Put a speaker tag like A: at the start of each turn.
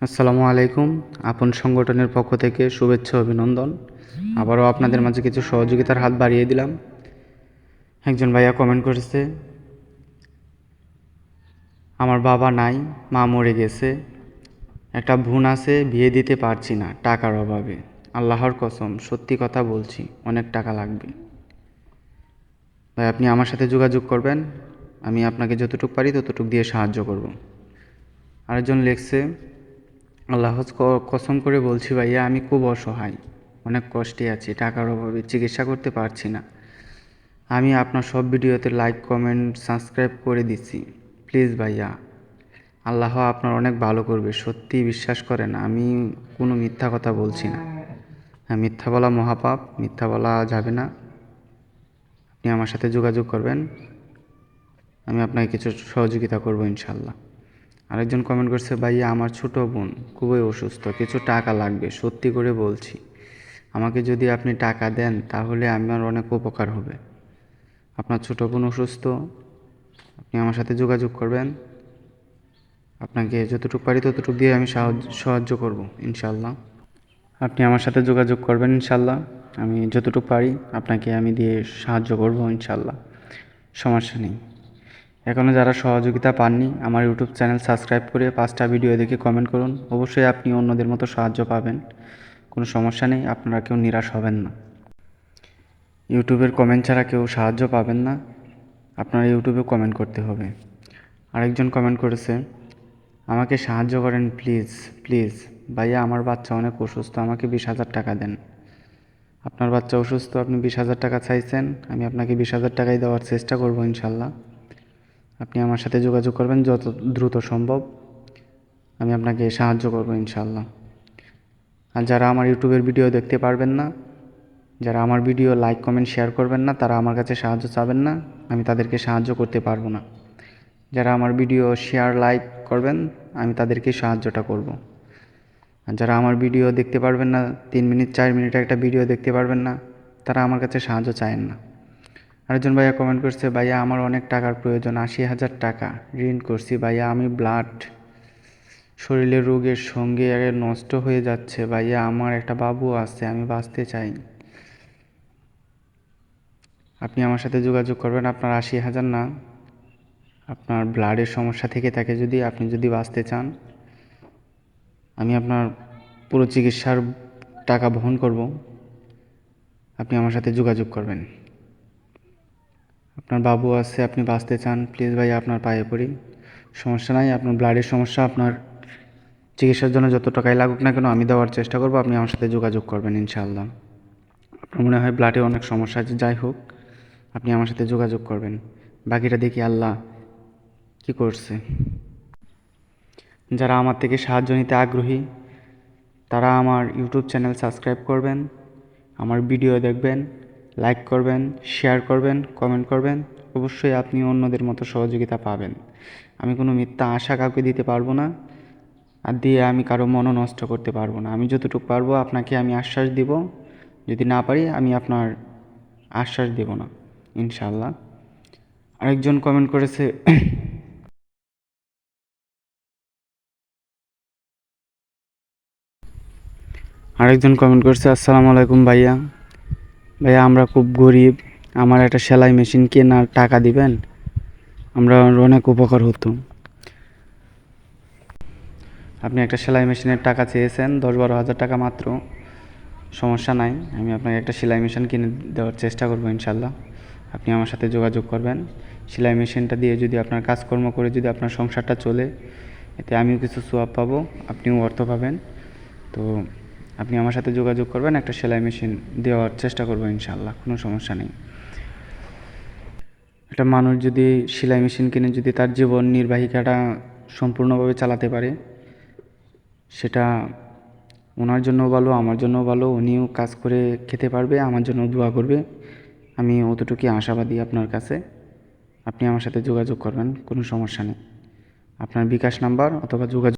A: আসসালামু আলাইকুম। আপন সংগঠনের পক্ষ থেকে শুভেচ্ছা অভিনন্দন। আবারও আপনাদের মাঝে কিছু সহযোগিতার হাত বাড়িয়ে দিলাম। একজন ভাইয়া কমেন্ট করেছে, আমার বাবা নাই, মা মরে গেছে, একটা বোন আছে, বিয়ে দিতে পারছি না টাকার অভাবে। আল্লাহর কসম সত্যি কথা বলছি, অনেক টাকা লাগবে। ভাই আপনি আমার সাথে যোগাযোগ করবেন, আমি আপনাকে যতটুকু পারি ততটুকু দিয়ে সাহায্য করব। আরেকজন লিখছে, আল্লাহর কসম করে বলছি ভাইয়া, আমি খুব অসহায়, অনেক কষ্টে আছি, টাকার অভাবে চিকিৎসা করতে পারছি না। আমি আপনার সব ভিডিওতে লাইক কমেন্ট সাবস্ক্রাইব করে দিচ্ছি, প্লিজ ভাইয়া, আল্লাহ আপনার অনেক ভালো করবে, সত্যি বিশ্বাস করেন, আমি কোনো মিথ্যা কথা বলছি না। হ্যাঁ, মিথ্যা বলা মহাপাপ, মিথ্যা বলা যাবে না। আপনি আমার সাথে যোগাযোগ করবেন, আমি আপনাকে কিছু সহযোগিতা করব ইনশাল্লাহ। আরেকজন কমেন্ট করছে, ভাইয়া আমার ছোট বোন খুবই অসুস্থ, কিছু টাকা লাগবে, সত্যি করে বলছি, আমাকে যদি আপনি টাকা দেন তাহলে আমার অনেক উপকার হবে। আপনার ছোট বোন অসুস্থ, আপনি আমার সাথে যোগাযোগ করবেন, আপনাকে যতটুকু পারি ততটুকু দিয়ে আমি সাহায্য করব ইনশাল্লাহ। আপনি আমার সাথে যোগাযোগ করবেন ইনশাল্লাহ, আমি যতটুকু পারি আপনাকে আমি দিয়ে সাহায্য করব ইনশাল্লাহ, সমস্যা নেই। এখনও যারা সহযোগিতা পাননি, আমার ইউটিউব চ্যানেল সাবস্ক্রাইব করে 5টা ভিডিও দেখে কমেন্ট করুন, অবশ্যই আপনি অন্যদের মতো সাহায্য পাবেন, কোনো সমস্যা নেই, আপনারা কেউ নিরাশ হবেন না। ইউটিউবের কমেন্ট ছাড়া কেউ সাহায্য পাবেন না, আপনারা ইউটিউবে কমেন্ট করতে হবে। আরেকজন কমেন্ট করেছে, আমাকে সাহায্য করেন প্লিজ প্লিজ ভাইয়া, আমার বাচ্চা অনেক অসুস্থ, আমাকে 20,000 টাকা দেন। আপনার বাচ্চা অসুস্থ, আপনি 20,000 টাকা চাইছেন, আমি আপনাকে 20,000 টাকাই দেওয়ার চেষ্টা করব ইনশাল্লাহ। আপনি আমার সাথে যোগাযোগ করবেন যত দ্রুত সম্ভব, আমি আপনাকে সাহায্য করব ইনশাল্লাহ। আর যারা আমার ইউটিউবের ভিডিও দেখতে পারবেন না, যারা আমার ভিডিও লাইক কমেন্ট শেয়ার করবেন না, তারা আমার কাছে সাহায্য চাবেন না, আমি তাদেরকে সাহায্য করতে পারবো না। যারা আমার ভিডিও শেয়ার লাইক করবেন, আমি তাদেরকে সাহায্যটা করব। আর যারা আমার ভিডিও দেখতে পারবেন না, 3 মিনিট 4 মিনিট একটা ভিডিও দেখতে পারবেন না, তারা আমার কাছে সাহায্য চায়েন না। আরেকজন ভাইয়া কমেন্ট করছে, ভাইয়া আমার অনেক টাকার প্রয়োজন, 80,000 টাকা ঋণ করছি ভাইয়া, আমি ব্লাড শরীরের রোগের সঙ্গে নষ্ট হয়ে যাচ্ছে ভাইয়া, আমার একটা বাবু আছে, আমি বাঁচতে চাই। আপনি আমার সাথে যোগাযোগ করবেন, আপনার 80,000 না, আপনার ব্লাডের সমস্যা থেকে থাকে, যদি আপনি যদি বাঁচতে চান, আমি আপনার পুরো চিকিৎসার টাকা বহন করব, আপনি আমার সাথে যোগাযোগ করবেন। আপনার বাবু আছে, আপনি বাঁচতে চান, প্লিজ ভাই আপনার পায়ে পড়ি, সমস্যা নাই, আপনার ব্লাডের সমস্যা, আপনার চিকিৎসার জন্য যত টাকাই লাগুক না কেন আমি দেওয়ার চেষ্টা করব, আপনি আমার সাথে যোগাযোগ করবেন ইনশাআল্লাহ। আপনার মনে হয় ব্লাডে অনেক সমস্যা আছে, যাই হোক আপনি আমার সাথে যোগাযোগ করবেন, বাকিটা দেখি আল্লাহ কি করছে। যারা আমার থেকে সাহায্য নিতে আগ্রহী, তারা আমার ইউটিউব চ্যানেল সাবস্ক্রাইব করবেন, আমার ভিডিও দেখবেন, লাইক করবেন, শেয়ার করবেন, কমেন্ট করবেন, অবশ্যই আপনি অন্যদের মতো সহযোগিতা পাবেন। আমি কোনো মিথ্যা আশা কাউকে দিতে পারবো না, আর দিয়ে আমি কারো মনও নষ্ট করতে পারবো না। আমি যতটুকু পারবো আপনাকে আমি আশ্বাস দিব, যদি না পারি আমি আপনার আশ্বাস দেব না ইনশাআল্লাহ। আরেকজন কমেন্ট করেছে, আসসালামু আলাইকুম ভাইয়া, ভাইয়া আমরা খুব গরিব, আমার একটা সেলাই মেশিন কেনার টাকা দিবেন, আমরা অনেক উপকার হতো। আপনি একটা সেলাই মেশিনের টাকা চেয়েছেন, 10-12 হাজার টাকা মাত্র, সমস্যা নাই, আমি আপনাকে একটা সেলাই মেশিন কিনে দেওয়ার চেষ্টা করবো ইনশাল্লাহ। আপনি আমার সাথে যোগাযোগ করবেন, সেলাই মেশিনটা দিয়ে যদি আপনার কাজকর্ম করে যদি আপনার সংসারটা চলে, এতে আমিও কিছু সোয়াব পাবো, আপনিও অর্থ পাবেন। তো আপনি আমার সাথে যোগাযোগ করবেন, একটা সেলাই মেশিন দেওয়ার চেষ্টা করবো ইনশাল্লাহ, কোনো সমস্যা নেই। একটা মানুষ যদি সেলাই মেশিন কিনে যদি তার জীবন নির্বাহিকাটা সম্পূর্ণভাবে চালাতে পারে, সেটা ওনার জন্যও ভালো, আমার জন্যও ভালো, উনিও কাজ করে খেতে পারবে, আমার জন্য দোয়া করবে, আমি অতটুকুই আশাবাদী আপনার কাছে। আপনি আমার সাথে যোগাযোগ করবেন, কোনো সমস্যা নেই। আপনার বিকাশ নাম্বার অথবা যোগাযোগ